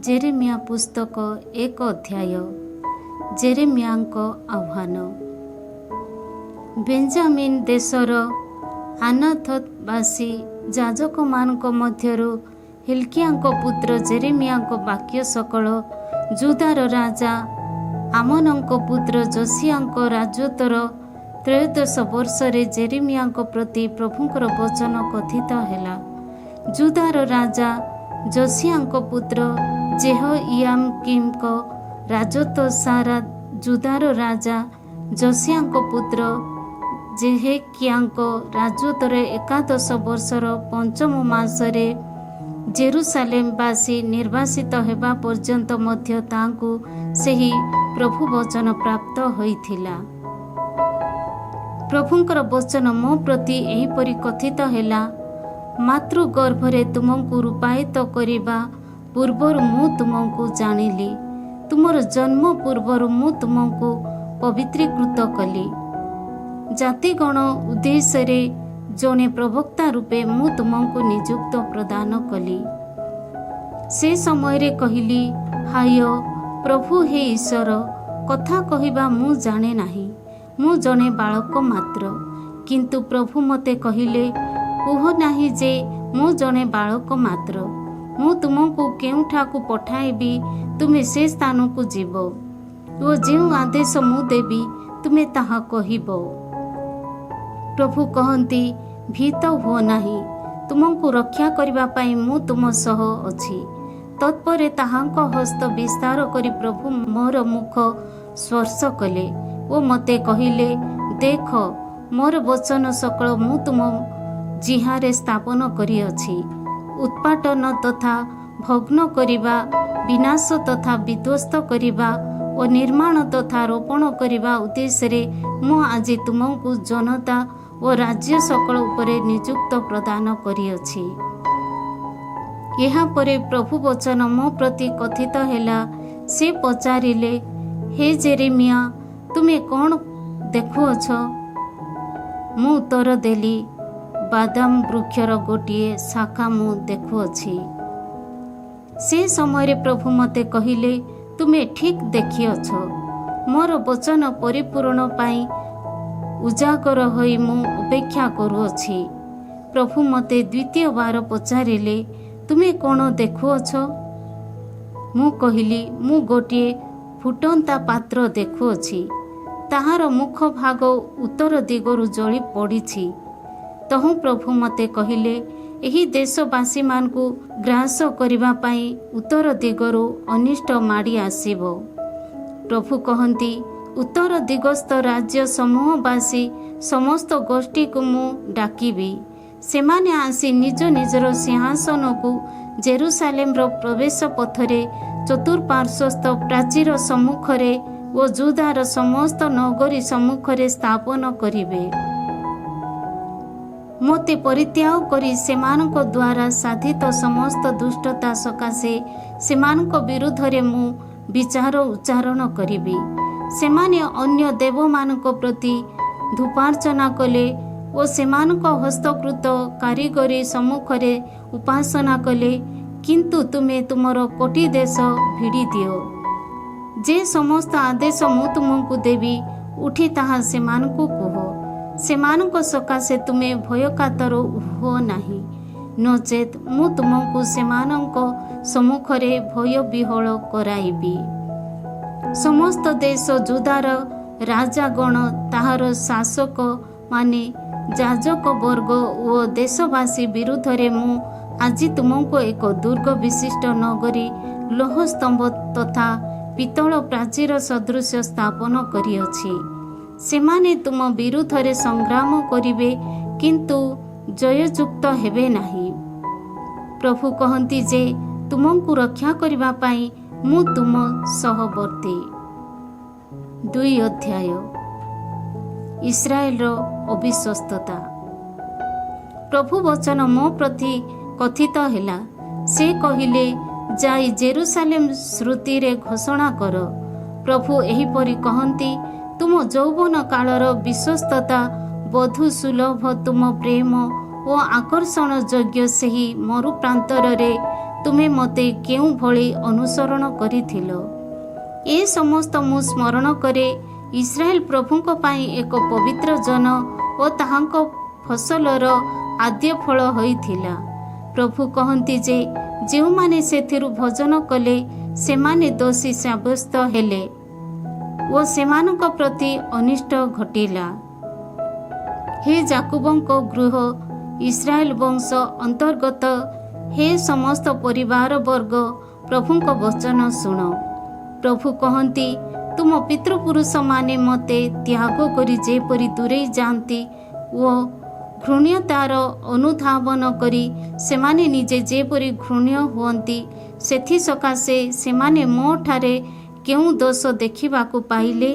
Jeremiah पुस्तक 1 अध्याय। जेरेमियाଙ୍କ आह्वान। बेंजामिन देशर आनाथतवासी याजकମାନଙ୍କ ମଧ୍ୟରୁ हिल्कियाଙ୍କ पुत्र जेरेमियाଙ୍କ वाक्य सकल जुदार राजा आमोनଙ୍କ पुत्र जोसियाଙ୍କ राजत्वर त्रयोदश वर्षरे जेरेमियाଙ୍କ प्रति प्रभुଙ୍କର वचन कथित ହେଲା। जुदार राजा जोसियाଙ୍କ पुत्र जेहोयाकीमଙ୍କ राजत्व सारा जुदार राजा जोसियाଙ୍କ पुत्र जेहेकियाଙ୍କ राजत्वर एकादश वर्षर पंचम मासरे जेरुसालेमवासी निर्वासित हेबा पर्यंत मध्य तांकु सेही प्रभु वचन प्राप्त होइथिला। प्रभुଙ୍କର वचन मो प्रति एहिपरि कथित ହେଲା, मातृ गर्भरे तुमको रूपायित करिबा पूर्वरु मु तुमको जानिली, तुमर जन्म पूर्वरु मु तुमको पवित्रीकृत कली, जातिगण उद्देश्य जने प्रवक्ता रूपे मु तुमको नियुक्त प्रदान कली। से समय रे कहली, हाय प्रभु हे ईश्वर, कथा कहिबा मु जाने नाही, मु जने बालक मात्र। किंतु प्रभु मते कहिले, कुह नाही जे मु जने बालक मात्र। मु तुमको केउठाकू पठाइबी, तुमे से स्थान को जीव, ओ जेउ आदेश मु देबी तुमे ताहा कहिबो। प्रभु कहती, भीत हो नाही, तुमको रक्षा करिबा पाई मु तुम सह अछि। तत्परे ताहांको हस्त विस्तार करी प्रभु मोर मुख स्पर्श कले ओ मते कहिले, देख मोर वचन सकल मु तुम जिहारे स्थापन करी अछि। उत्पाटन तथा भग्न करिबा, विनाश तथा विध्वस्त करिबा और निर्माण तथा रोपण करिबा उद्देश्य मु आज तुमको जनता और राज्य सकल उपरे नियुक्त प्रदान करिअछि। यहाँ परे प्रभु वचन मो प्रति कथित हैला। से पचारिले, हे जेरेमिया, तुमे कौन देखुअछ? मु उत्तर देली, बादाम वृक्षर गोटिए शाखा मु देखुअछि। से समय प्रभु मते कहिले, तुमे ठीक देखिअछ, मोर वचन परिपूर्ण पाई उजागर होई मु अपेक्षा करुअछि। प्रभु मते द्वितीय बार पचारिले, तुमे कौन देखुअछ? मु कहिली, मु गोटिए फुटंता पात्र देखुअछि, ताहार मुख भाग उत्तर दिगरु जଳି पड़िछि। तहु प्रभु मते कहिले, एही देशवासी मानकु ग्रास करिबा पाई उत्तर दिगरु अनिष्ट माड़ी आसीबो। प्रभु कहती, उत्तर दिगस्थ राज्य समूहवासी समस्त गोष्ठी को मु डाकिबी। सेमाने आसी निज निजर सिंहासन को जेरुसालेम रो प्रवेश पथरे चतुर्पार्श्वस्थ प्राचीर सम्मुखरे ओ जुदार समस्त नगरी सम्मुखरे स्थापन करिबे। मोते परित्याग करी सेमानक द्वारा साधित समस्त दुष्टता सकाशे सेमानक विरुद्धरे मु विचार उच्चारण करिबी। सेमाने अन्य देवमानक प्रति धूपार्चना कले ओ सेमानक हस्तकृत कारीगरी सम्मुखरे उपासना कले। किंतु तुमे तुमर कोटि देश भिड़ी दियो। जे समस्त आदेश मु तुमको देवी, उठी ताहा सेमानकु कुह। सेमानक सकाशे तुमे भयकातर हो नाही, नचेत मु तुमको सेमानक सम्मुखरे भय विहल कराइबी। समस्त देश जुदार राजागण, ताहार शासक माने, याजक वर्ग ओ देशवासी विरुद्धरे मु आज तुमको एक दुर्ग विशिष्ट नगरी लोह स्तंभ तथा पितल प्राचीर सदृश स्थापन करिअछि। सेमाने तुम विरुद्धरे संग्राम करिवे, किंतु जययुक्त हेबे नाही। प्रभु कहती जे तुमको रक्षा करिबा पाई मु तुम सहवर्ती। 2 अध्याय। इस्राएल रो अविश्वस्तता। प्रभु वचन मो प्रति कथित हैला। से कहिले, जाई जेरुसालेम श्रुति रे घोषणा कर। प्रभु एहिपरि कहती, तुम यौवन कालर विश्वस्तता बधु सुलभ तुम प्रेम ओ आकर्षण योग्य सेही मरु प्रांतर रे ତୁମେ ମୋତେ କେଉଁ ଭଳି ଅନୁସରଣ କରିଥିଲ। ଏ ସମସ୍ତ ମୁଁ ସ୍ମରଣ କରେ। ଇସ୍ରାଏଲ ପ୍ରଭୁଙ୍କ ପାଇଁ ଏକ ପବିତ୍ର ଜନ ଓ ତାହାଙ୍କ ଫସଲର ଆଦ୍ୟ ଫଳ ହୋଇଥିଲା। ପ୍ରଭୁ କହନ୍ତି ଯେ ଯେଉଁମାନେ ସେଥିରୁ ଭୋଜନ କଲେ ସେମାନେ ଦୋଷୀ ସାବ୍ୟସ୍ତ ହେଲେ ଓ ସେମାନଙ୍କ ପ୍ରତି ଅନିଷ୍ଟ ଘଟିଲା। ହେ ଯାକୋବଙ୍କ ଗୃହ, ଇସ୍ରାଏଲ ବଂଶ ଅନ୍ତର୍ଗତ, ହେ ସମସ୍ତ ପରିବାର ବର୍ଗ, ପ୍ରଭୁଙ୍କ ବଚନ ଶୁଣ। ପ୍ରଭୁ କହନ୍ତି, ତୁମ ପିତୃପୁରୁଷମାନେ ମୋତେ ତ୍ୟାଗ କରି ଯେପରି ଦୂରେଇ ଯାଆନ୍ତି ଓ ଘୃଣ୍ୟତାର ଅନୁଧାବନ କରି ସେମାନେ ନିଜେ ଯେପରି ଘୃଣ୍ୟ ହୁଅନ୍ତି, ସେଥିସକାଶେ ସେମାନେ ମୋ ଠାରେ କେଉଁ ଦୋଷ ଦେଖିବାକୁ ପାଇଲେ?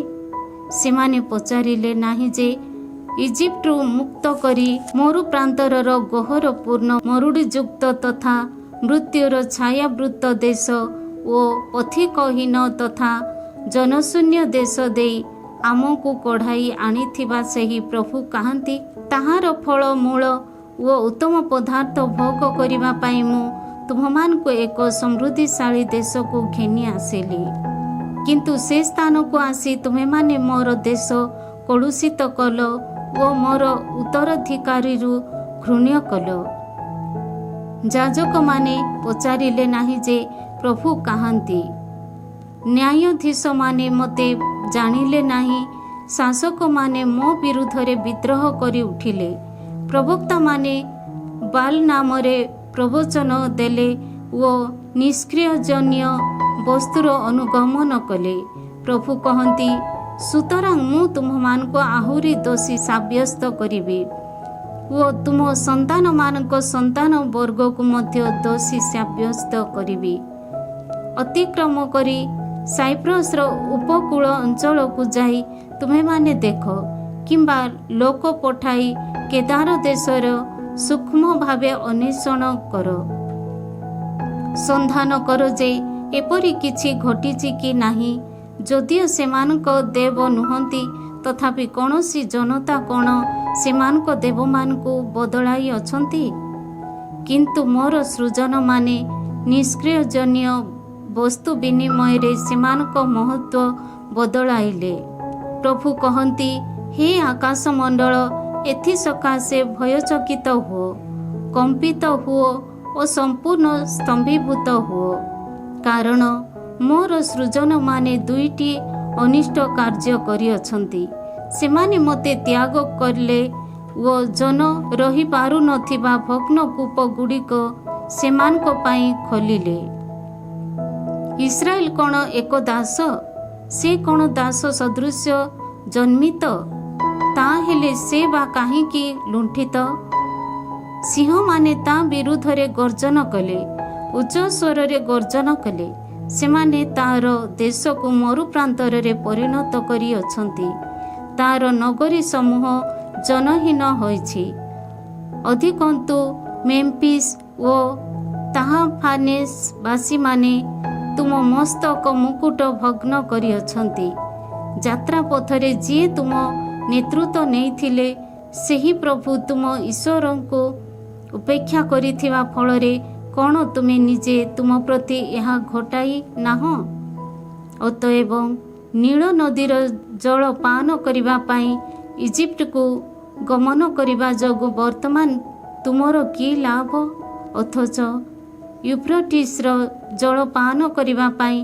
ସେମାନେ ପଚାରିଲେ ନାହିଁ ଯେ ଇଜିପ୍ଟରୁ ମୁକ୍ତ କରି ମରୁ ପ୍ରାନ୍ତରର ଗହ୍ୱରପୂର୍ଣ୍ଣ ମରୁଡ଼ିଯୁକ୍ତ ତଥା ମୃତ୍ୟୁର ଛାୟାବୃତ ଦେଶ ଓ ପଥିକହୀନ ତଥା ଜନଶୂନ୍ୟ ଦେଶ ଦେଇ ଆମକୁ କଢ଼ାଇ ଆଣିଥିବା ସେହି ପ୍ରଭୁ କାହାନ୍ତି? ତାହାର ଫଳ ମୂଳ ଓ ଉତ୍ତମ ପଦାର୍ଥ ଭୋଗ କରିବା ପାଇଁ ମୁଁ ତୁମମାନଙ୍କୁ ଏକ ସମୃଦ୍ଧିଶାଳୀ ଦେଶକୁ ଘେନି ଆସିଲି। କିନ୍ତୁ ସେ ସ୍ଥାନକୁ ଆସି ତୁମେମାନେ ମୋର ଦେଶ କଳୁଷିତ କଲ ଓ ମୋର ଉତ୍ତରାଧିକାରୀରୁ ଘୃଣ୍ୟ କଲ। ଯାଜକମାନେ ପଚାରିଲେ ନାହିଁ ଯେ ପ୍ରଭୁ କାହାନ୍ତି? ନ୍ୟାୟାଧୀଶମାନେ ମୋତେ ଜାଣିଲେ ନାହିଁ। ଶାସକମାନେ ମୋ ବିରୁଦ୍ଧରେ ବିଦ୍ରୋହ କରି ଉଠିଲେ। ପ୍ରବକ୍ତାମାନେ ବାଲ୍ ନାମରେ ପ୍ରବଚନ ଦେଲେ ଓ ନିଷ୍କ୍ରିୟଜନ୍ୟ ବସ୍ତୁର ଅନୁଗମନ କଲେ। ପ୍ରଭୁ କହନ୍ତି, ସୁତରାଂ ମୁଁ ତୁମମାନଙ୍କୁ ଆହୁରି ଦୋଷୀ ସାବ୍ୟସ୍ତ କରିବି ଓ ତୁମ ସନ୍ତାନମାନଙ୍କ ସନ୍ତାନ ବର୍ଗକୁ ମଧ୍ୟ ଦୋଷୀ ସାବ୍ୟସ୍ତ କରିବି। ଅତିକ୍ରମ କରି ସାଇପ୍ରସର ଉପକୂଳ ଅଞ୍ଚଳକୁ ଯାଇ ତୁମେମାନେ ଦେଖ, କିମ୍ବା ଲୋକ ପଠାଇ କେଦାର ଦେଶର ସୂକ୍ଷ୍ମ ଭାବେ ଅନ୍ୱେଷଣ କର। ସନ୍ଧାନ କର ଯେ ଏପରି କିଛି ଘଟିଛି କି ନାହିଁ। ଯଦିଓ ସେମାନଙ୍କ ଦେବ ନୁହନ୍ତି, ତଥାପି କୌଣସି ଜନତା କ'ଣ ସେମାନଙ୍କ ଦେବମାନଙ୍କୁ ବଦଳାଇ ଅଛନ୍ତି? କିନ୍ତୁ ମୋର ସୃଜନମାନେ ନିଷ୍କ୍ରିୟଜନ୍ୟ ବସ୍ତୁ ବିନିମୟରେ ସେମାନଙ୍କ ମହତ୍ଵ ବଦଳାଇଲେ। ପ୍ରଭୁ କହନ୍ତି, ହେ ଆକାଶମଣ୍ଡଳ, ଏଥିସକାଶେ ଭୟଚକିତ ହୁଅ, କମ୍ପିତ ହୁଅ ଓ ସମ୍ପୂର୍ଣ୍ଣ ସ୍ତମ୍ଭୀଭୂତ ହୁଅ। କାରଣ ମୋର ସୃଜନମାନେ ଦୁଇଟି ଅନିଷ୍ଟ କାର୍ଯ୍ୟ କରିଅଛନ୍ତି। ସେମାନେ ମୋତେ ତ୍ୟାଗ କଲେ ଓ ଜନ ରହିପାରୁନଥିବା ଭଗ୍ନକୂପ ଗୁଡ଼ିକ ସେମାନଙ୍କ ପାଇଁ ଖୋଲିଲେ। ଇସ୍ରାଏଲ କ'ଣ ଏକ ଦାସ? ସେ କ'ଣ ଦାସ ସଦୃଶ୍ୟ ଜନ୍ମିତ? ତାହେଲେ ସେ ବା କାହିଁକି ଲୁଣ୍ଠିତ? ସିଂହମାନେ ତା ବିରୁଦ୍ଧରେ ଗର୍ଜନ କଲେ, ଉଚ୍ଚ ସ୍ୱରରେ ଗର୍ଜନ କଲେ। ସେମାନେ ତାହାର ଦେଶକୁ ମରୁ ପ୍ରାନ୍ତରରେ ପରିଣତ କରିଅଛନ୍ତି। ତାହାର ନଗରୀ ସମୂହ ଜନହୀନ ହୋଇଛି। ଅଧିକନ୍ତୁ ମେମ୍ଫିସ୍ ଓ ତାହାପାନେସ୍ ବାସୀମାନେ ତୁମ ମସ୍ତକ ମୁକୁଟ ଭଗ୍ନ କରିଅଛନ୍ତି। ଯାତ୍ରା ପଥରେ ଯିଏ ତୁମ ନେତୃତ୍ୱ ନେଇଥିଲେ, ସେହି ପ୍ରଭୁ ତୁମ ଈଶ୍ୱରଙ୍କୁ ଉପେକ୍ଷା କରିଥିବା ଫଳରେ କ'ଣ ତୁମେ ନିଜେ ତୁମ ପ୍ରତି ଏହା ଘଟାଇ ନାହଁ? ଅତଏବ ନୀଳ ନଦୀର ଜଳ ପାନ କରିବା ପାଇଁ ଇଜିପ୍ଟକୁ ଗମନ କରିବା ଯୋଗୁଁ ବର୍ତ୍ତମାନ ତୁମର କି ଲାଭ? ଅଥଚ ୟୁଫ୍ରଟିସ୍ର ଜଳ ପାନ କରିବା ପାଇଁ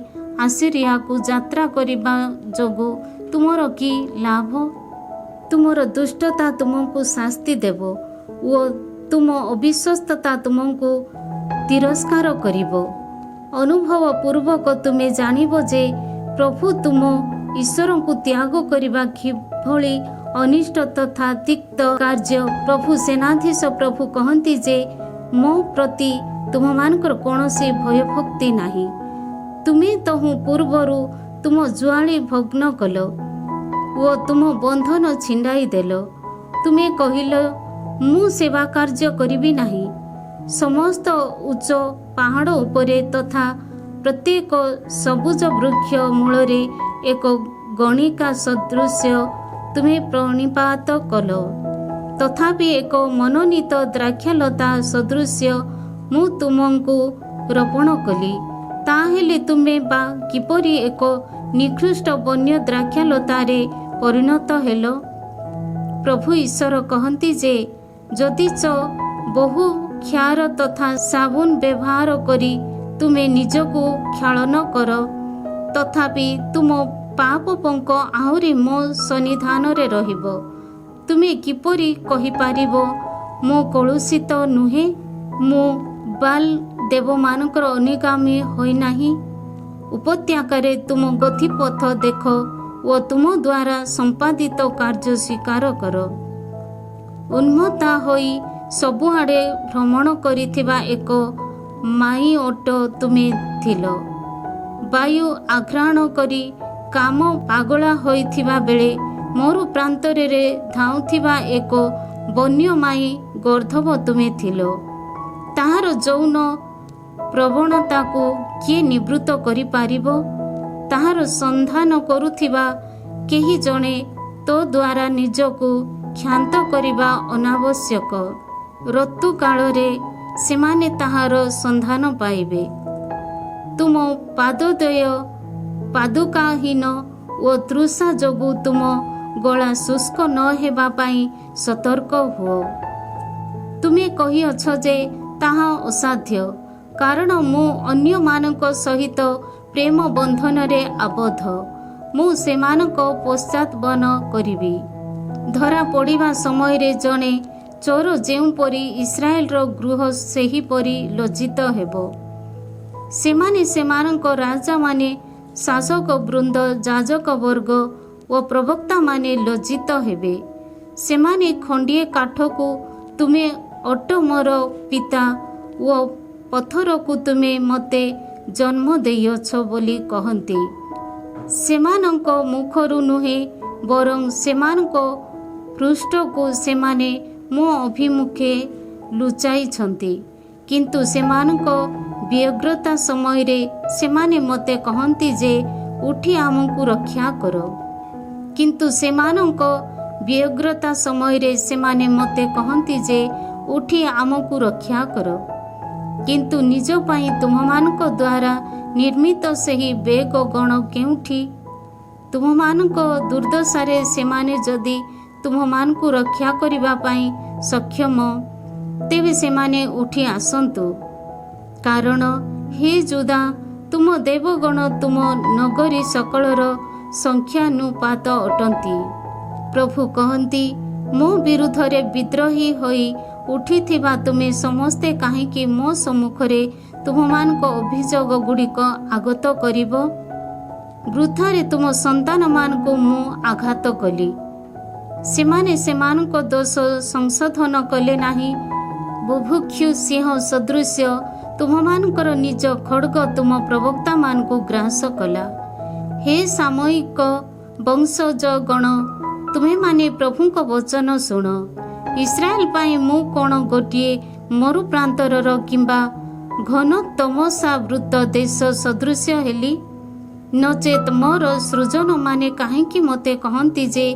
ଆସିରିଆକୁ ଯାତ୍ରା କରିବା ଯୋଗୁଁ ତୁମର କି ଲାଭ? ତୁମର ଦୁଷ୍ଟତା ତୁମକୁ ଶାସ୍ତି ଦେବ ଓ ତୁମ ଅବିଶ୍ୱସ୍ତତା ତୁମକୁ ତିରସ୍କାର କରିବ। ଅନୁଭବ ପୂର୍ବକ ତୁମେ ଜାଣିବ ଯେ ପ୍ରଭୁ ତୁମ ଈଶ୍ୱରଙ୍କୁ ତ୍ୟାଗ କରିବା କିଭଳି ଅନିଷ୍ଟ ତଥା ତିକ୍ତ କାର୍ଯ୍ୟ। ପ୍ରଭୁ ସେନାଧୀଶ ପ୍ରଭୁ କହନ୍ତି ଯେ ମୋ ପ୍ରତି ତୁମମାନଙ୍କର କୌଣସି ଭୟଭକ୍ତି ନାହିଁ। ତୁମେ ତହୁଁ ପୂର୍ବରୁ ତୁମ ଜୁଆଳି ଭଗ୍ନ କଲ ଓ ତୁମ ବନ୍ଧନ ଛିଣ୍ଡାଇ ଦେଲ। ତୁମେ କହିଲ, ମୁଁ ସେବା କାର୍ଯ୍ୟ କରିବି ନାହିଁ। ସମସ୍ତ ଉଚ୍ଚ ପାହାଡ଼ ଉପରେ ତଥା ପ୍ରତ୍ୟେକ ସବୁଜ ବୃକ୍ଷ ମୂଳରେ ଏକ ଗଣିକା ସଦୃଶ୍ୟ ତୁମେ ପ୍ରଣିପାତ କଲ। ତଥାପି ଏକ ମନୋନୀତ ଦ୍ରାକ୍ଷାଲତା ସଦୃଶ୍ୟ ମୁଁ ତୁମକୁ ରୋପଣ କଲି, ତାହେଲେ ତୁମେ ବା କିପରି ଏକ ନିକୃଷ୍ଟ ବନ୍ୟ ଦ୍ରାକ୍ଷାଲତାରେ ପରିଣତ ହେଲ? ପ୍ରଭୁ ଈଶ୍ୱର କହନ୍ତି ଯେ ଯଦିଚ ବହୁ କ୍ଷାର ତଥା ସାବୁନ ବ୍ୟବହାର କରି ତୁମେ ନିଜକୁ କ୍ଷାଳନ କର, ତଥାପି ତୁମ ପାପ ପଙ୍କ ଆହୁରି ମୋ ସନ୍ନିଧାନରେ ରହିବ। ତୁମେ କିପରି କହିପାରିବ ମୁଁ କଳୁଷିତ ନୁହେଁ, ମୁଁ ବାଲ୍ ଦେବମାନଙ୍କର ଅନୁଗାମୀ ହୋଇନାହିଁ? ଉପତ୍ୟକାରେ ତୁମ ଗତିପଥ ଦେଖ ଓ ତୁମ ଦ୍ୱାରା ସମ୍ପାଦିତ କାର୍ଯ୍ୟ ସ୍ୱୀକାର କର। ଉନ୍ମତ୍ତା ହୋଇ ସବୁଆଡ଼େ ଭ୍ରମଣ କରିଥିବା ଏକ ମାଇଓଟ ତୁମେ ଥିଲ। ବାୟୁ ଆଘ୍ରାଣ କରି କାମ ପାଗଳା ହୋଇଥିବା ବେଳେ ମରୁ ପ୍ରାନ୍ତରରେ ଧାଉଁଥିବା ଏକ ବନ୍ୟମାଇ ଗର୍ଦ୍ଧବ ତୁମେ ଥିଲ। ତାହାର ଯୌନ ପ୍ରବଣତାକୁ କିଏ ନିବୃତ୍ତ କରିପାରିବ? ତାହାର ସନ୍ଧାନ କରୁଥିବା କେହି ଜଣେ ତୋ ଦ୍ୱାରା ନିଜକୁ କ୍ଷାନ୍ତ କରିବା ଅନାବଶ୍ୟକ। ଋତୁକାଳରେ ସେମାନେ ତାହାର ସନ୍ଧାନ ପାଇବେ। ତୁମ ପାଦଦ୍ୱୟ ପାଦୁକାହୀନ ଓ ତୃଷା ଯୋଗୁଁ ତୁମ ଗଳା ଶୁଷ୍କ ନ ହେବା ପାଇଁ ସତର୍କ ହୁଅ। ତୁମେ କହିଅଛ ଯେ ତାହା ଅସାଧ୍ୟ, କାରଣ ମୁଁ ଅନ୍ୟମାନଙ୍କ ସହିତ ପ୍ରେମ ବନ୍ଧନରେ ଆବଦ୍ଧ। ମୁଁ ସେମାନଙ୍କ ପଶ୍ଚାତବନ କରିବି। ଧରା ପଡ଼ିବା ସମୟରେ ଜଣେ ଚୋର ଯେଉଁପରି ଇସ୍ରାଏଲର ଗୃହ ସେହିପରି ଲଜ୍ଜିତ ହେବ। ସେମାନେ ସେମାନଙ୍କ ରାଜାମାନେ, ଶାସକ ବୃନ୍ଦ, ଯାଜକ ବର୍ଗ ଓ ପ୍ରବକ୍ତାମାନେ ଲଜ୍ଜିତ ହେବେ। ସେମାନେ ଖଣ୍ଡିଏ କାଠକୁ ତୁମେ ଅଟ ମୋର ପିତା ଓ ପଥରକୁ ତୁମେ ମୋତେ ଜନ୍ମ ଦେଇଅଛ ବୋଲି କହନ୍ତି। ସେମାନଙ୍କ ମୁଖରୁ ନୁହେଁ, ବରଂ ସେମାନଙ୍କ ପୃଷ୍ଠକୁ ସେମାନେ ମୋ ଅଭିମୁଖେ ଲୁଚାଇଛନ୍ତି। କିନ୍ତୁ ସେମାନଙ୍କ ବ୍ୟଗ୍ରତା ସମୟରେ ସେମାନେ ମୋତେ କହନ୍ତି ଯେ ଉଠି ଆମକୁ ରକ୍ଷା କର। କିନ୍ତୁ ସେମାନଙ୍କ ବ୍ୟଗ୍ରତା ସମୟରେ ସେମାନେ ମୋତେ କହନ୍ତି ଯେ ଉଠି ଆମକୁ ରକ୍ଷା କର। କିନ୍ତୁ ନିଜ ପାଇଁ ତୁମମାନଙ୍କ ଦ୍ୱାରା ନିର୍ମିତ ସେହି ବେଗ ଗଣ କେଉଁଠି? ତୁମମାନଙ୍କ ଦୁର୍ଦ୍ଦଶାରେ ସେମାନେ ଯଦି ତୁମମାନଙ୍କୁ ରକ୍ଷା କରିବା ପାଇଁ ସକ୍ଷମ, ତେବେ ସେମାନେ ଉଠି ଆସନ୍ତୁ। କାରଣ ହେ ଯୁଦା, ତୁମ ଦେବଗଣ ତୁମ ନଗରୀ ସକଳର ସଂଖ୍ୟାନୁପାତ ଅଟନ୍ତି। ପ୍ରଭୁ କହନ୍ତି, ମୋ ବିରୁଦ୍ଧରେ ବିଦ୍ରୋହୀ ହୋଇ ଉଠିଥିବା ତୁମେ ସମସ୍ତେ କାହିଁକି ମୋ ସମ୍ମୁଖରେ ତୁମମାନଙ୍କ ଅଭିଯୋଗ ଗୁଡ଼ିକ ଆଗତ କରିବ? ବୃଥାରେ ତୁମ ସନ୍ତାନମାନଙ୍କୁ ମୁଁ ଆଘାତ କଲି। ସେମାନେ ସେମାନଙ୍କ ଦୋଷ ସଂଶୋଧନ କଲେ ନାହିଁ। ବୁଭୁକ୍ଷୁ ସିଂହ ସଦୃଶ୍ୟ ତୁମମାନଙ୍କର ନିଜ ଖଡ଼୍ଗ ତୁମ ପ୍ରବକ୍ତାମାନଙ୍କୁ ଗ୍ରାସ କଲା। ହେ ସାମୟିକ ବଂଶଜ ଗଣ, ତୁମେମାନେ ପ୍ରଭୁଙ୍କ ବଚନ ଶୁଣ। ଇସ୍ରାଏଲ ପାଇଁ ମୁଁ କ'ଣ ଗୋଟିଏ ମରୁପ୍ରାନ୍ତରର କିମ୍ବା ଘନ ତମସାବୃତ ଦେଶ ସଦୃଶ୍ୟ ହେଲି? ନଚେତ୍ ମୋର ସୃଜନମାନେ କାହିଁକି ମୋତେ କହନ୍ତି ଯେ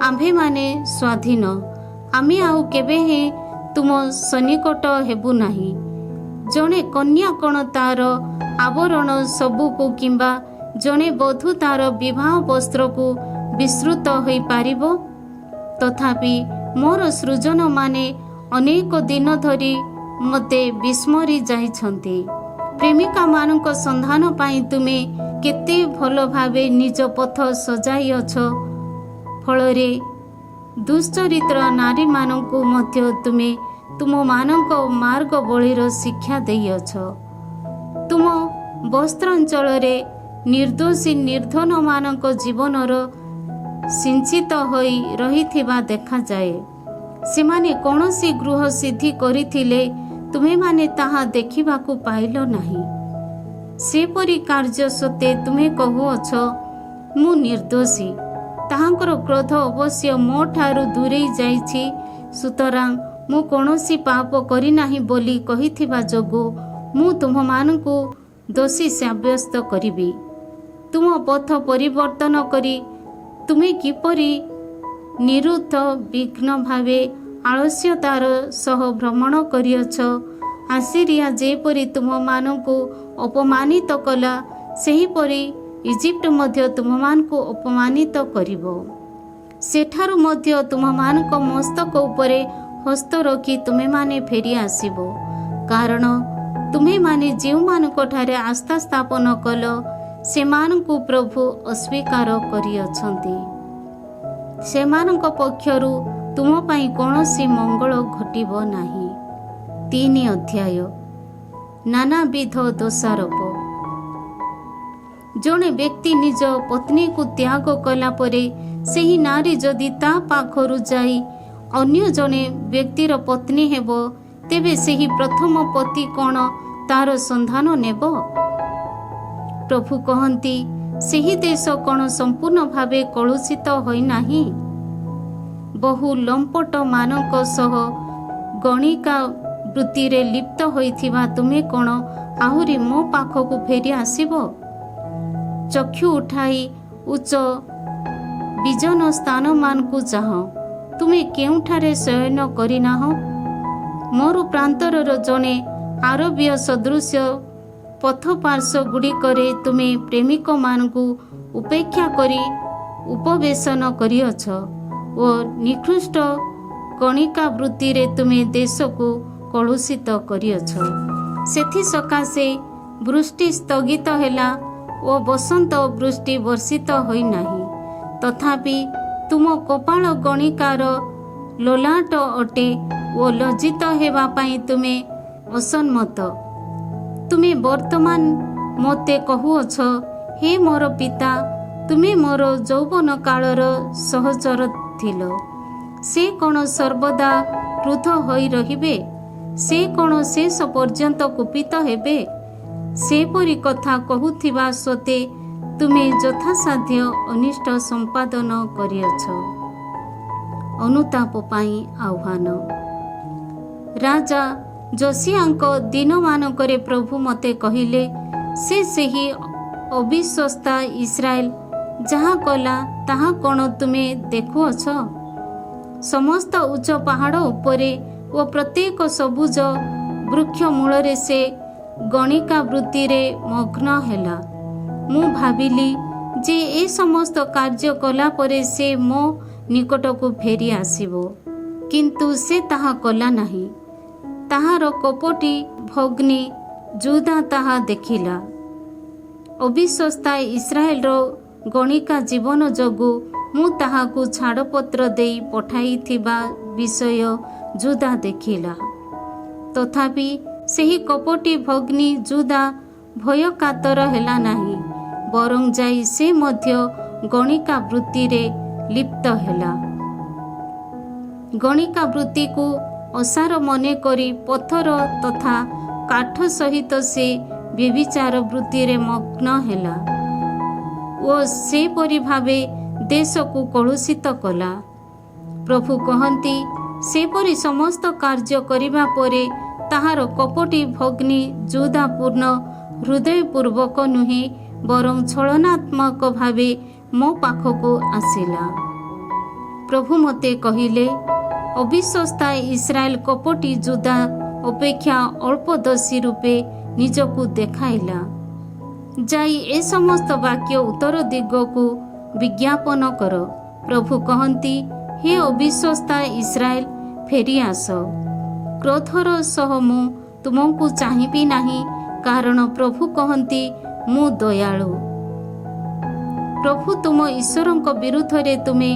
ଆମ୍ଭେମାନେ ସ୍ୱାଧୀନ, ଆମେ ଆଉ କେବେ ହେଁ ତୁମ ସନ୍ନିକଟ ହେବୁ ନାହିଁ? ଜଣେ କନ୍ୟା କ'ଣ ତାର ଆବରଣ ସବୁକୁ କିମ୍ବା ଜଣେ ବଧୂ ତାର ବିବାହ ବସ୍ତ୍ରକୁ ବିସ୍ତୃତ ହୋଇପାରିବ? ତଥାପି ମୋର ସୃଜନମାନେ ଅନେକ ଦିନ ଧରି ମୋତେ ବିସ୍ମରି ଯାଇଛନ୍ତି। ପ୍ରେମିକାମାନଙ୍କ ସନ୍ଧାନ ପାଇଁ ତୁମେ କେତେ ଭଲ ଭାବେ ନିଜ ପଥ ସଜାଇଅଛ। ଫଳରେ ଦୁଶ୍ଚରିତ୍ର ନାରୀମାନଙ୍କୁ ମଧ୍ୟ ତୁମେ ତୁମମାନଙ୍କ ମାର୍ଗବଳୀର ଶିକ୍ଷା ଦେଇଅଛ। ତୁମ ବସ୍ତ୍ରାଞ୍ଚଳରେ ନିର୍ଦ୍ଦୋଷୀ ନିର୍ଦ୍ଧନମାନଙ୍କ ଜୀବନର ସିଞ୍ଚିତ ହୋଇ ରହିଥିବା ଦେଖାଯାଏ। ସେମାନେ କୌଣସି ଗୃହ ସିଦ୍ଧି କରିଥିଲେ, ତୁମେମାନେ ତାହା ଦେଖିବାକୁ ପାଇଲ ନାହିଁ। ସେପରି କାର୍ଯ୍ୟ ସତ୍ତ୍ୱେ ତୁମେ କହୁଅଛ, ମୁଁ ନିର୍ଦ୍ଦୋଷୀ। ତାହାଙ୍କର କ୍ରୋଧ ଅବଶ୍ୟ ମୋ ଠାରୁ ଦୂରେଇ ଯାଇଛି। ସୁତରାଂ ମୁଁ କୌଣସି ପାପ କରିନାହିଁ ବୋଲି କହିଥିବା ଯୋଗୁଁ ମୁଁ ତୁମମାନଙ୍କୁ ଦୋଷୀ ସାବ୍ୟସ୍ତ କରିବି। ତୁମ ପଥ ପରିବର୍ତ୍ତନ କରି ତୁମେ କିପରି ନିରୁଦ୍ଧ ବିଘ୍ନ ଭାବେ ଆଳସ୍ୟତାର ସହ ଭ୍ରମଣ କରିଅଛ, आसीरिया जेपरी तुमମାନଙ୍କୁ अपमानित कला सेहीपरि इजिप्ट ମଧ୍ୟ ତୁମମାନଙ୍କୁ अपमानित କରିବ। ସେଠାରୁ ମଧ୍ୟ ତୁମମାନଙ୍କ ମସ୍ତକ ଉପରେ ହସ୍ତ ରଖି ତୁମେମାନେ ଫେରି ଆସିବ। କାରଣ ତୁମେମାନେ ଯେଉଁମାନଙ୍କଠାରେ ଆସ୍ଥା ସ୍ଥାପନ କଲ ସେମାନଙ୍କୁ ପ୍ରଭୁ ଅସ୍ୱୀକାର କରିଅଛନ୍ତି। ସେମାନଙ୍କ ପକ୍ଷରୁ ତୁମ ପାଇଁ କୌଣସି ମଙ୍ଗଳ ଘଟିବ ନାହିଁ। 3 ଅଧ୍ୟାୟ ନାନାବିଧ ଦୋଷାରୋପ। ଜଣେ ବ୍ୟକ୍ତି ନିଜ ପତ୍ନୀକୁ ତ୍ୟାଗ କଲା ପରେ ସେହି ନାରୀ ଯଦି ତା ପାଖରୁ ଯାଇ ଅନ୍ୟ ଜଣେ ବ୍ୟକ୍ତିର ପତ୍ନୀ ହେବ ତେବେ ସେହି ପ୍ରଥମ ପତି କ'ଣ ତାର ସନ୍ଧାନ ନେବ? ପ୍ରଭୁ କହନ୍ତି, ସେହି ଦେଶ କ'ଣ ସମ୍ପୂର୍ଣ୍ଣ ଭାବେ କଳୁଷିତ ହୋଇନାହିଁ? ବହୁ ଲମ୍ପଟମାନଙ୍କ ସହ ଗଣିକା ବୃତ୍ତିରେ ଲିପ୍ତ ହୋଇଥିବା ତୁମେ କ'ଣ ଆହୁରି ମୋ ପାଖକୁ ଫେରି ଆସିବ? ଚକ୍ଷୁ ଉଠାଇ ଉଚ୍ଚ ବିଜନ ସ୍ଥାନମାନଙ୍କୁ ଚାହଁ। ତୁମେ କେଉଁଠାରେ ଶୟନ କରିନାହଁ? ମରୁ ପ୍ରାନ୍ତରର ଜଣେ ଆରବୀୟ ସଦୃଶ ପଥ ପାର୍ଶ୍ୱଗୁଡ଼ିକରେ ତୁମେ ପ୍ରେମିକମାନଙ୍କୁ ଉପେକ୍ଷା କରି ଉପବେଶନ କରିଅଛ ଓ ନିକୃଷ୍ଟ କଣିକା ବୃତ୍ତିରେ ତୁମେ ଦେଶକୁ କଳୁଷିତ କରିଅଛ। ସେଥିସକାଶେ ବୃଷ୍ଟି ସ୍ଥଗିତ ହେଲା ଓ ବସନ୍ତ ବୃଷ୍ଟି ବର୍ଷିତ ହୋଇନାହିଁ। ତଥାପି ତୁମ କପାଳ ଗଣିକାର ଲୋଲାଟ ଅଟେ ଓ ଲଜ୍ଜିତ ହେବା ପାଇଁ ତୁମେ ଅସମ୍ମତ। ତୁମେ ବର୍ତ୍ତମାନ ମୋତେ କହୁଅଛ, ହେ ମୋର ପିତା, ତୁମେ ମୋର ଯୌବନ କାଳର ସହଚର ଥିଲ। ସେ କ'ଣ ସର୍ବଦା କ୍ରୁଦ୍ଧ ହୋଇ ରହିବେ? ସେ କ'ଣ ଶେଷ ପର୍ଯ୍ୟନ୍ତ କୁପିତ ହେବେ? ସେପରି କଥା କହୁଥିବା ସତ୍ତ୍ୱେ ତୁମେ ଯଥାସାଧ୍ୟ ଅନିଷ୍ଟ ସମ୍ପାଦନ କରିଅଛ। ଅନୁତାପ ପାଇଁ ଆହ୍ୱାନ। ରାଜା ଯୋସିଆଙ୍କ ଦିନମାନଙ୍କରେ ପ୍ରଭୁ ମୋତେ କହିଲେ, ସେ ସେହି ଅବିଶ୍ୱସ୍ତା ଇସ୍ରାଏଲ ଯାହା କଲା ତାହା କ'ଣ ତୁମେ ଦେଖୁଅଛ? ସମସ୍ତ ଉଚ୍ଚ ପାହାଡ଼ ଉପରେ ଓ ପ୍ରତ୍ୟେକ ସବୁଜ ବୃକ୍ଷ ମୂଳରେ ସେ ଗଣିକା ବୃତ୍ତିରେ ମଗ୍ନ ହେଲା। ମୁଁ ଭାବିଲି ଯେ ଏ ସମସ୍ତ କାର୍ଯ୍ୟ କଲା ପରେ ସେ ମୋ ନିକଟକୁ ଫେରି ଆସିବ, କିନ୍ତୁ ସେ ତାହା କଲା ନାହିଁ। ତାହାର କପଟୀ ଭଗ୍ନୀ ଯୁଦା ତାହା ଦେଖିଲା। ଅବିଶ୍ୱସ୍ତା ଇସ୍ରାଏଲର ଗଣିକା ଜୀବନ ଯୋଗୁଁ ମୁଁ ତାହାକୁ ଛାଡ଼ପତ୍ର ଦେଇ ପଠାଇଥିବା ବିଷୟ ଯୁଦା ଦେଖିଲା। ତଥାପି ସେହି କପଟୀ ଭଗ୍ନୀ ଯୁଦା ଭୟକାତର ହେଲା ନାହିଁ, ବରଂ ଯାଇ ସେ ମଧ୍ୟ ଗଣିକା ବୃତ୍ତିରେ ଲିପ୍ତ ହେଲା। ଗଣିକା ବୃତ୍ତିକୁ ଅସାର ମନେକରି ପଥର ତଥା କାଠ ସହିତ ସେ ବ୍ୟଭିଚାର ବୃତ୍ତିରେ ମଗ୍ନ ହେଲା ଓ ସେପରି ଭାବେ ଦେଶକୁ କଳୁଷିତ କଲା। ପ୍ରଭୁ କହନ୍ତି, ସେପରି ସମସ୍ତ କାର୍ଯ୍ୟ କରିବା ପରେ ତାହାର କପଟୀ ଭଗ୍ନୀ ଯୁଦା ପୂର୍ଣ୍ଣ ହୃଦୟପୂର୍ବକ ନୁହେଁ, ବରଂ ଛଳନାତ୍ମକ ଭାବେ ମୋ ପାଖକୁ ଆସିଲା। ପ୍ରଭୁ ମୋତେ କହିଲେ, ଅବିଶ୍ୱସ୍ତା ଇସ୍ରାଏଲ କପଟୀ ଯୁଦା ଅପେକ୍ଷା ଅଳ୍ପ ଦୋଷୀ ରୂପେ ନିଜକୁ ଦେଖାଇଲା। ଯାଇ ଏ ସମସ୍ତ ବାକ୍ୟ ଉତ୍ତର ଦିଗକୁ ବିଜ୍ଞାପନ କର। ପ୍ରଭୁ କହନ୍ତି, ହେ ଅବିଶ୍ୱସ୍ତା ଇସ୍ରାଏଲ, ଫେରି ଆସ। କ୍ରୋଧର ସହ ମୁଁ ତୁମକୁ ଚାହିଁବି ନାହିଁ, କାରଣ ପ୍ରଭୁ କହନ୍ତି, ମୁଁ ଦୟାଳୁ। ପ୍ରଭୁ ତୁମ ଈଶ୍ୱରଙ୍କ ବିରୁଦ୍ଧରେ ତୁମେ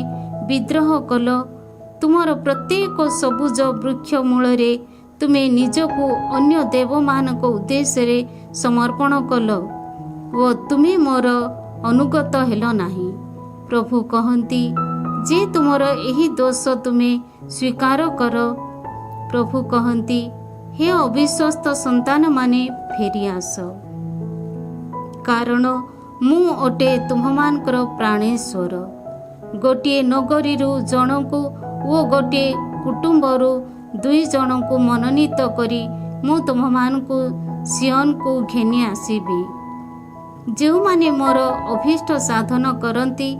ବିଦ୍ରୋହ କଲ। ତୁମର ପ୍ରତ୍ୟେକ ସବୁଜ ବୃକ୍ଷ ମୂଳରେ ତୁମେ ନିଜକୁ ଅନ୍ୟ ଦେବମାନଙ୍କ ଉଦ୍ଦେଶ୍ୟରେ ସମର୍ପଣ କଲ ଓ ତୁମେ ମୋର ଅନୁଗତ ହେଲ ନାହିଁ। ପ୍ରଭୁ କହନ୍ତି ଯେ ତୁମର ଏହି ଦୋଷ ତୁମେ ସ୍ୱୀକାର କର। ପ୍ରଭୁ କହନ୍ତି, ହେ ଅବିଶ୍ୱସ୍ତ ସନ୍ତାନମାନେ, ଫେରି ଆସ। କାରଣ ମୁଁ ଅଟେ ତୁମମାନଙ୍କର ପ୍ରାଣେଶ୍ୱର। ଗୋଟିଏ ନଗରୀରୁ ଜଣକୁ ଓ ଗୋଟିଏ କୁଟୁମ୍ବରୁ 2 ଜଣଙ୍କୁ ମନୋନୀତ କରି ମୁଁ ତୁମମାନଙ୍କୁ ସିଓନକୁ ଘେନି ଆସିବି। ଯେଉଁମାନେ ମୋର ଅଭୀଷ୍ଟ ସାଧନ କରନ୍ତି,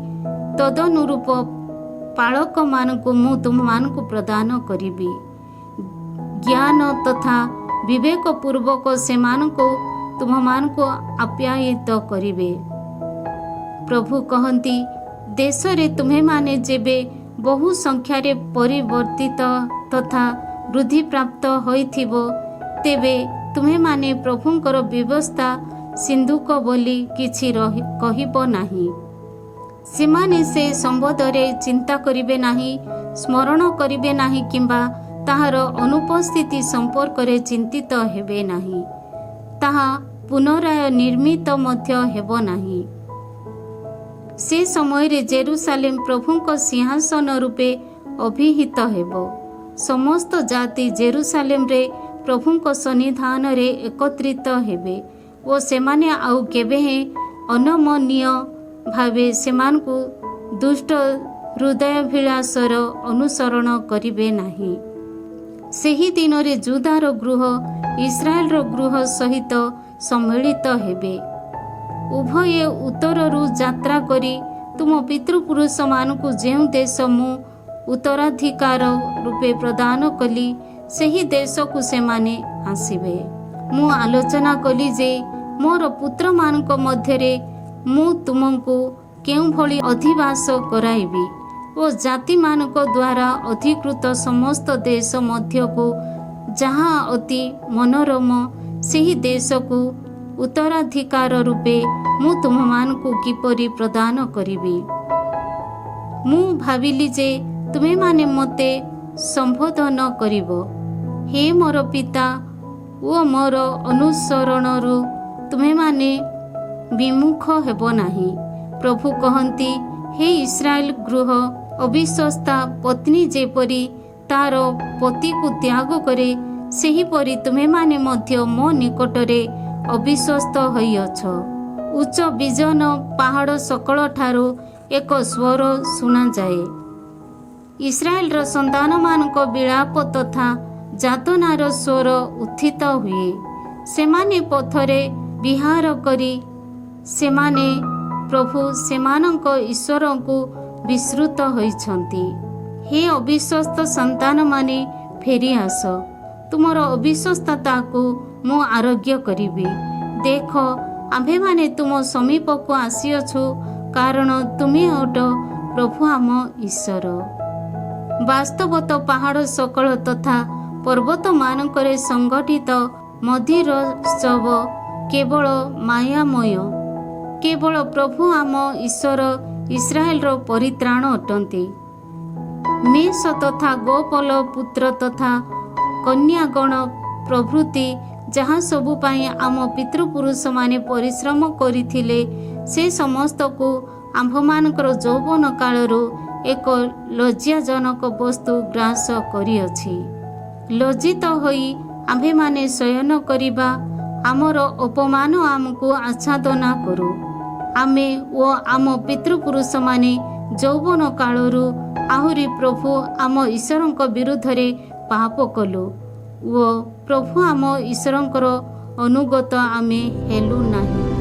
ତଦନୁରୂପ ପାଳକମାନଙ୍କୁ ମୁଁ ତୁମମାନଙ୍କୁ ପ୍ରଦାନ କରିବି। ଜ୍ଞାନ ତଥା विवेकपूर्वक सेमानଙ୍କୁ ତୁମମାନଙ୍କୁ ଆପ୍ୟାୟିତ କରିବେ। ପ୍ରଭୁ କହନ୍ତି, ଦେଶରେ ତୁମେମାନେ ଯେବେ ବହୁ ସଂଖ୍ୟାରେ ପରିବର୍ତ୍ତିତ ତଥା ବୃଦ୍ଧିପ୍ରାପ୍ତ ହୋଇଥିବ, ତେବେ ତୁମେମାନେ ପ୍ରଭୁଙ୍କର ବ୍ୟବସ୍ଥା ସିନ୍ଧୁକ ବୋଲି କିଛି କହିବ ନାହିଁ। ସେମାନେ ସେ ସମ୍ବନ୍ଧରେ ଚିନ୍ତା କରିବେ ନାହିଁ, ସ୍ମରଣ କରିବେ ନାହିଁ କିମ୍ବା ତାହାର ଅନୁପସ୍ଥିତି ସମ୍ପର୍କରେ ଚିନ୍ତିତ ହେବେ ନାହିଁ। ତାହା ପୁନରାୟ ନିର୍ମିତ ମଧ୍ୟ ହେବ ନାହିଁ। ସେ ସମୟରେ ଜେରୁସାଲେମ ପ୍ରଭୁଙ୍କ ସିଂହାସନ ରୂପେ ଅଭିହିତ ହେବ। ସମସ୍ତ ଜାତି ଜେରୁସାଲେମରେ ପ୍ରଭୁଙ୍କ ସନ୍ନିଧାନରେ ଏକତ୍ରିତ ହେବେ ଓ ସେମାନେ ଆଉ କେବେ ଅନମନୀୟ ଭାବେ ସେମାନଙ୍କୁ ଦୁଷ୍ଟ ହୃଦୟାଭିଳାଷର ଅନୁସରଣ କରିବେ ନାହିଁ। ସେହି ଦିନରେ ଜୁଦାର ଗୃହ ଇସ୍ରାଏଲର ଗୃହ ସହିତ ସମ୍ମିଳିତ ହେବେ। ଉଭୟେ ଉତ୍ତରରୁ ଯାତ୍ରା କରି ତୁମ ପିତୃପୁରୁଷମାନଙ୍କୁ ଯେଉଁ ଦେଶ ମୁଁ ଉତ୍ତରାଧିକାର ରୂପେ ପ୍ରଦାନ କଲି, ସେହି ଦେଶକୁ ସେମାନେ ଆସିବେ। ମୁଁ ଆଲୋଚନା କଲି ଯେ ମୋର ପୁତ୍ରମାନଙ୍କ ମଧ୍ୟରେ ମୁଁ ତୁମକୁ କେଉଁଭଳି ଅଧିବାସ କରାଇବି ଓ ଜାତିମାନଙ୍କ ଦ୍ୱାରା ଅଧିକୃତ ସମସ୍ତ ଦେଶ ମଧ୍ୟକୁ ଯାହା ଅତି ମନୋରମ, ସେହି ଦେଶକୁ ଉତ୍ତରାଧିକାର ରୂପେ ମୁଁ ତୁମମାନଙ୍କୁ କିପରି ପ୍ରଦାନ କରିବି। ମୁଁ ଭାବିଲି ଯେ ତୁମେମାନେ ମୋତେ ସମ୍ବୋଧନ କରିବ, ହେ ମୋର ପିତା, ଓ ମୋର ଅନୁସରଣରୁ ତୁମେମାନେ ବିମୁଖ ହେବ ନାହିଁ। ପ୍ରଭୁ କହନ୍ତି, ହେ ଇସ୍ରାଏଲ ଗୃହ, ଅବିଶ୍ୱସ୍ତା ପତ୍ନୀ ଯେପରି ତାର ପତିକୁ ତ୍ୟାଗ କରେ, ସେହିପରି ତୁମେମାନେ ମଧ୍ୟ ମୋ ନିକଟରେ ଅବିଶ୍ୱସ୍ତ ହୋଇଅଛ। ଉଚ୍ଚ ବିଜନ ପାହାଡ଼ ସକଳଠାରୁ ଏକ ସ୍ୱର ଶୁଣାଯାଏ। ଇସ୍ରାଏଲର ସନ୍ତାନମାନଙ୍କ ବିଳାପ ତଥା ଯାତନାର ସ୍ୱର ଉତ୍ଥିତ ହୁଏ। ସେମାନେ ପଥରେ ବିହାର କରି ସେମାନେ ପ୍ରଭୁ ସେମାନଙ୍କ ଈଶ୍ୱରଙ୍କୁ ବିସ୍ମୃତ ହୋଇଛନ୍ତି। ହେ ଅବିଶ୍ୱସ୍ତ ସନ୍ତାନମାନେ, ଫେରିଆସ, ତୁମର ଅବିଶ୍ୱସ୍ତତାକୁ ମୁଁ ଆରୋଗ୍ୟ କରିବି। ଦେଖ, ଆମ୍ଭେମାନେ ତୁମ ସମୀପକୁ ଆସିଅଛୁ, କାରଣ ତୁମେ ଅଟ ପ୍ରଭୁ ଆମ ଈଶ୍ୱର। ବାସ୍ତବତଃ ପାହାଡ଼ ସକଳ ତଥା ପର୍ବତମାନଙ୍କରେ ସଂଗଠିତ ମନ୍ଦିରୋତ୍ସବ କେବଳ ମାୟାମୟ। କେବଳ ପ୍ରଭୁ ଆମ ଈଶ୍ୱର ଇସ୍ରାଏଲର ପରିତ୍ରାଣ ଅଟନ୍ତି। ମେଷ ତଥା ଗୋପଲ ପୁତ୍ର ତଥା କନ୍ୟାଗଣ ପ୍ରଭୃତି ଯାହା ସବୁ ପାଇଁ ଆମ ପିତୃପୁରୁଷମାନେ ପରିଶ୍ରମ କରିଥିଲେ, ସେ ସମସ୍ତକୁ ଆମ୍ଭମାନଙ୍କର ଯୌବନ କାଳରୁ ଏକ ଲଜ୍ଜାଜନକ ବସ୍ତୁ ଗ୍ରାସ କରିଅଛି। ଲଜ୍ଜିତ ହୋଇ ଆମ୍ଭେମାନେ ଶୟନ କରିବା, ଆମର ଅପମାନ ଆମକୁ ଆଚ୍ଛାଦନା କରୁ। ଆମେ ଓ ଆମ ପିତୃପୁରୁଷମାନେ ଯୌବନ କାଳରୁ ଆହୁରି ପ୍ରଭୁ ଆମ ଈଶ୍ୱରଙ୍କ ବିରୁଦ୍ଧରେ ପାପ କଲୁ ଓ ପ୍ରଭୁ ଆମ ଈଶ୍ୱରଙ୍କର ଅନୁଗତ ଆମେ ହେଲୁ ନାହିଁ।